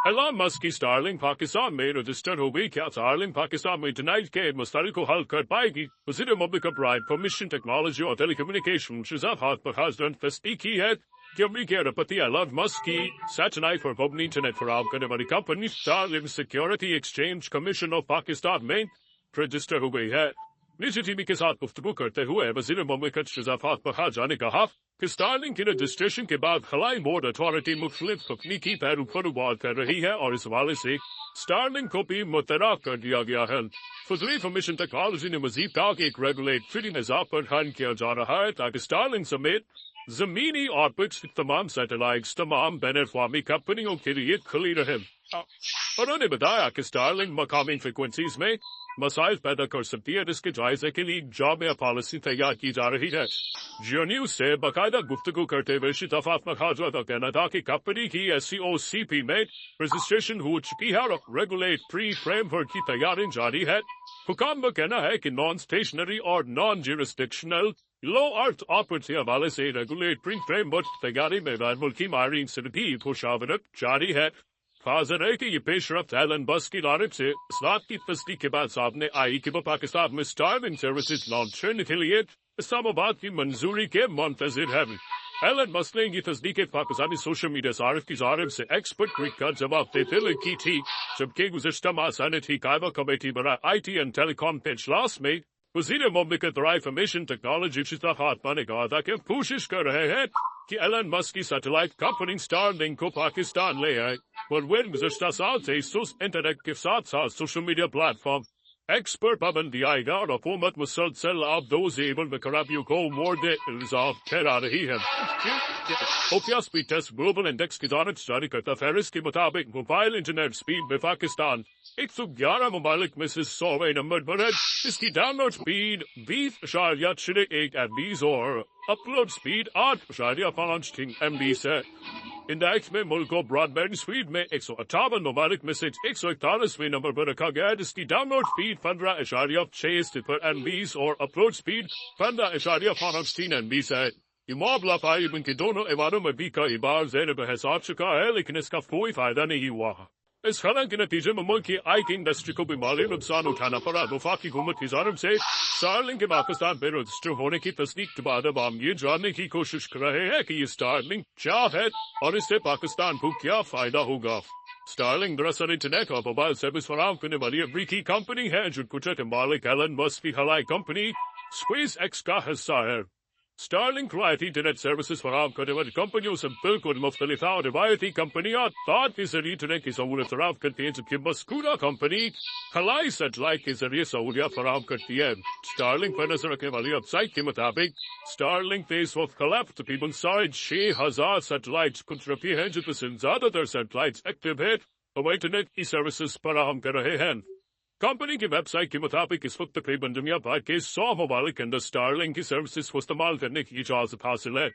ایلان مسک کی اسٹارلنگ پاکستان میں رجسٹر ہو گئی. کیا اسٹارلنگ پاکستان میں انٹرنیٹ کے مسئلے کو حل کر پائے گی؟ وزیر مملکت برائے انفارمیشن ٹیکنالوجی اور ٹیلی کمیونیکیشن شہزاد فخر نے تصدیق کی ہے کہ امریکی اربپتی ایلان مسک کی سیٹلائٹ پر مبنی انٹرنیٹ فراہم کرنے والی company Starlink security exchange commission of Pakistan میں رجسٹر ہو گئی ہے. نجی ٹی وی کے ساتھ گفتگو کرتے ہوئے وزیر مملکت شہزاد فخر نے کہا کہ اسٹارلنک کی رجسٹریشن کے بعد خلائی بورڈ اتھارٹی مختلف تکنیکی پہلو پر غور کر رہی ہے اور اس حوالے سے اسٹارلنک کو بھی متعارف کر دیا گیا ہے. وزیر انفارمیشن ٹیکنالوجی نے مزید کہا کہ ایک ریگولیٹری نظام پر کام کیا جا رہا ہے تاکہ اسٹارلنک سمیت زمینی آربٹس تمام سیٹلائٹس تمام بین الاقوامی کمپنیوں کے لیے کھلی رہے. انہوں نے بتایا کہ اسٹارلنک مقامی فریکوینسیز میں مسائل پیدا کر سکتی ہے جس کے جائزے کے لیے جامع پالیسی تیار کی جا رہی ہے. جیو نیوز سے باقاعدہ گفتگو کرتے ہوئے شفاف مخاجہ کا کہنا تھا کہ کمپنی کی SCOCP میں رجسٹریشن ہو چکی ہے اور ریگولیٹری فریم ورک کی تیاری جاری ہے. حکام کا کہنا ہے کہ نان اسٹیشنری اور نان جیورسڈکشنل لو ارتھ آپریٹ کے حوالے سے ریگولیٹری فریم ورک تیاری میں غیر ملکی ماہرین سے بھی مشاورت جاری ہے. خاص ہے کہ یہ پیش رفت ایلن مسک کی جانب سے اصلاحات کی تصدیق کے بعد سامنے آئی کہ وہ پاکستان میں اسٹارلنک سروسز لانچ کرنے کے لیے اسلام آباد کی منظوری کے منتظر ہے. ایلن مسک نے یہ تصدیق پاکستانی سوشل میڈیا صارف کی جانب سے ایکسپرٹ ٹویٹ کا جواب دیتے ہوئے کی تھی، جبکہ گزشتہ ماہ سینیٹ قائمہ کمیٹی برائے IT اینڈ ٹیلی کام کے اجلاس میں وزیر مملکت برائے انفارمیشن ٹیکنالوجی شہزاد فاطمہ نے کہا تھا کہ کوشش کر رہے ہیں کہ ایلن مسک کی سیٹلائٹ کمپنی اسٹارلنک کو پاکستان لے آئے. اور وہ گزشتہ سال سے انٹرنیٹ کے ساتھ ساتھ social media platform X پر پابندی آئے گا اور حکومت مسلسل آبدوزیبل میں خرابیوں کو مورد الزام ٹھہرا رہی ہے. اوکیا اسپیڈ ٹیسٹ گلوبل انڈیکس کی جانب سے جاری کرتا فہرست کے مطابق موبائل انٹرنیٹ اسپیڈ میں پاکستان 111 ممالک میں سے 100ویں نمبر پر ہے. اس کی ڈاؤن لوڈ اسپیڈ 20.61 MB اور اپلوڈ اسپیڈ 8.53 MB ہے. انڈیکس میں ملک کو براڈ بینڈ اسپیڈ میں 158 ممالک میں سے 141ویں نمبر پر رکھا گیا ہے، جس کی ڈاؤن لوڈ اسپیڈ 15.6 MB اور اپلوڈ اسپیڈ 15.53 MB ہے. یہ معاملہ ان کے دونوں ایوانوں میں بھی کئی بار زیر بحث آ چکا ہے، لیکن اس کا کوئی فائدہ نہیں ہوا. اس خلا کے نتیجے میں ملک کی IT انڈسٹری کو بھی مالی نقصان اٹھانا پڑا. وفاقی حکومت کی جانب سے اسٹارلنک کے پاکستان میں رجسٹر ہونے کی تصدیق کے بعد عوام یہ جاننے کی کوشش کر رہے ہیں کہ یہ اسٹارلنک کیا ہے اور اس سے پاکستان کو کیا فائدہ ہوگا. اسٹارلنک دراصل انٹرنیٹ اور موبائل سروس فراہم کرنے والی امریکی کمپنی ہے جو قدرت مالک ایلن مسک کی خلائی کمپنی اسپیس ایکس کا حصہ ہے. اسٹارلنک روایتی انٹرنیٹ سروسز فراہم کرنے والی کمپنیوں سے بالکل مختلف ہے اور روایتی کمپنیاں تار کے ذریعے انٹرنیٹ کی سہولت فراہم کرتی ہیں، جبکہ مذکورہ کمپنی خلائی سیٹلائٹ کے ذریعے سہولیات فراہم کرتی ہے. اسٹارلنک پر نظر رکھنے والی ویب سائٹ کے مطابق اسٹارلنک نے اس وقت خلا تقریباً 6,500 سیٹلائٹس کنٹرپی ہیں، جن میں سے زیادہ تر سیٹلائٹس ایکٹیو ہے اور وہ انٹرنیٹ کی سروسز فراہم کر رہے ہیں. کمپنی کی ویب سائٹ کے مطابق اس وقت تقریباً دنیا بھر کے 100 ممالک کے اندر اسٹارلنک کی سروسز کو استعمال کرنے کی اجازت حاصل ہے.